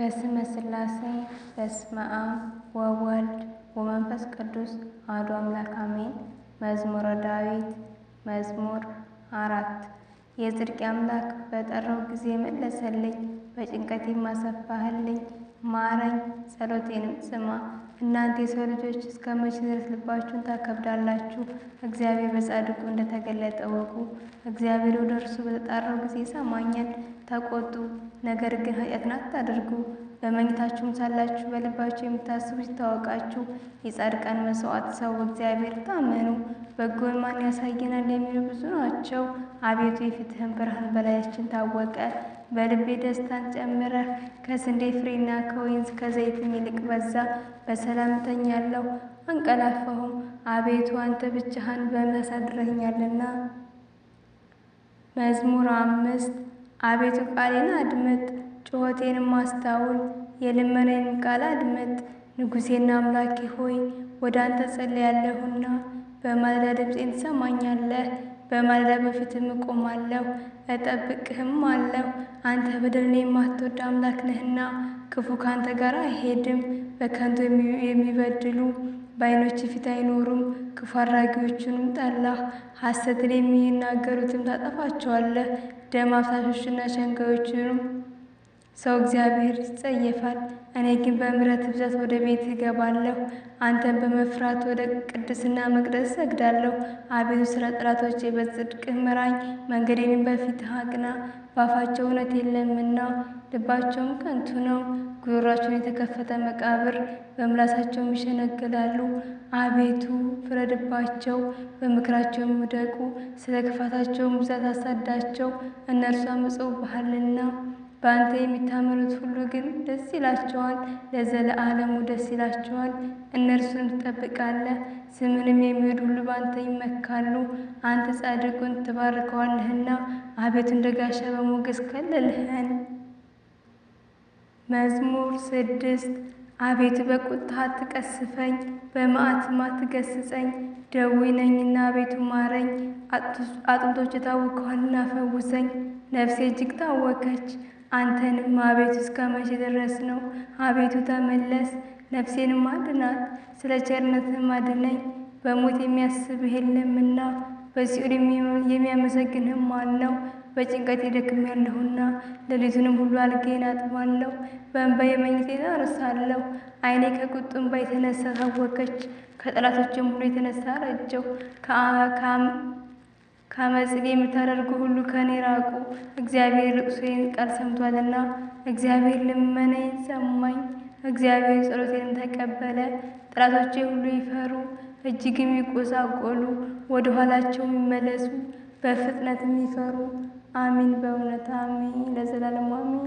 በስመ ሥላሴ በስመ አብ ወወልድ ወመንፈስ ቅዱስ አሐዱ አምላክ አሜን። መዝሙረ ዳዊት መዝሙር 4 የጽድቅ አምላክ በጠራው ጊዜ መለሰልኝ፣ በጭንቀቴም አሰፋህልኝ። ማረኝ፣ ጸሎቴንም ስማ። እናንተ የሰው ልጆች እስከ መቼ ድረስ ልባችሁን ታከብዳላችሁ? እግዚአብሔር በጻድቁ እንደተገለጠ እወቁ። እግዚአብሔር ወደ እርሱ በተጣራው ጊዜ ይሰማኛል። ተቆጡ፣ ነገር ግን ኃጢአትን አታድርጉ። በመኝታችሁም ሳላችሁ በልባችሁ የምታስቡ ይታወቃችሁ። የጻድቃን መሥዋዕት ሰው በእግዚአብሔር ታመኑ። በጎን ማን ያሳየናል የሚሉ ብዙ ናቸው። አቤቱ የፊትህን ብርሃን በላያችን ታወቀ። በልቤ ደስታን ጨምረህ ከስንዴ ፍሬና ከወይን ከዘይትም ይልቅ በዛ። በሰላም እተኛለሁ አንቀላፋሁም። አቤቱ አንተ ብቻህን በእምነት አሳድረኸኛልና። መዝሙር 5 አቤቱ ቃሌን አድምጥ፣ ጩኸቴንም አስታውል፣ የልመናዬንም ቃል አድምጥ። ንጉሴና አምላኬ ሆይ ወደ አንተ ጸልያለሁና፣ በማለዳ ድምፄን ትሰማኛለህ። በማለዳ በፊትም እቆማለሁ እጠብቅህም አለሁ። አንተ በደልን የማትወድ አምላክ ነህና ክፉ ካንተ ጋር አይሄድም። በከንቱ የሚበድሉ በዓይኖች ፊት አይኖሩም። ክፉ አድራጊዎቹንም ጠላህ፣ ሐሰትን የሚናገሩትም ታጠፋቸዋለህ። ደም አፍሳሾችና ሸንጋዮችንም ሰው እግዚአብሔር ይጸየፋል። እኔ ግን በምሕረት ብዛት ወደ ቤት እገባለሁ። አንተን በመፍራት ወደ ቅድስና መቅደስ እሰግዳለሁ። አቤቱ ስለ ጠላቶቼ በጽድቅህ ምራኝ፣ መንገዴንም በፊትህ አቅና። በአፋቸው እውነት የለምና ልባቸውም ከንቱ ነው። ጉሮሯቸውን የተከፈተ መቃብር፣ በምላሳቸውም ይሸነግላሉ። አቤቱ ፍረድባቸው፣ በምክራቸውም ይውደቁ። ስለ ክፋታቸውም ብዛት አሳዳቸው፣ እነርሱ አምፀውብሃልና። በአንተ የሚታመኑት ሁሉ ግን ደስ ይላቸዋል፣ ለዘለዓለሙ ደስ ይላቸዋል። እነርሱን ትጠብቃለህ፣ ስምንም የሚወዱ ሁሉ በአንተ ይመካሉ። አንተ ጻድቁን ትባርከዋለህና አቤቱ እንደ ጋሻ በሞገስ ከለልኸን። መዝሙር 6 አቤቱ በቁጣህ አትቀስፈኝ፣ በመዓትም አትገሥጸኝ። ደዌ ነኝና አቤቱ ማረኝ፣ አጥንቶቼ ታውከዋልና ፈውሰኝ። ነፍሴ እጅግ ታወከች፣ አንተንም አቤቱ እስከ መቼ ድረስ ነው? አቤቱ ተመለስ፣ ነፍሴንም አድናት፣ ስለ ቸርነትህም አድነኝ። በሞት የሚያስብህ የለምና በሲኦል የሚያመሰግንህም አለው። በጭንቀቴ ደክሜያለሁና ሌሊቱንም ሁሉ አልጋዬን አጥባለሁ፣ በእንባዬ መኝታዬን አርሳለሁ። ዓይኔ ከቁጡ እንባ የተነሳ ታወከች፣ ከጠላቶችም ሁሉ የተነሳ አረጀሁ። ከዓመፅን የምታደርጉ ሁሉ ከእኔ ራቁ። እግዚአብሔር ልቅሶዬን ቃል ሰምቷልና፣ እግዚአብሔር ልመናዬን ሰማኝ። እግዚአብሔር ጸሎቴንም ተቀበለ። ጠላቶቼ ሁሉ ይፈሩ፣ እጅግም ይጎሳቆሉ፣ ወደ ኋላቸውም ይመለሱ፣ በፍጥነትም ይፈሩ። አሜን። በእውነት አሜን። ለዘላለሙ አሜን።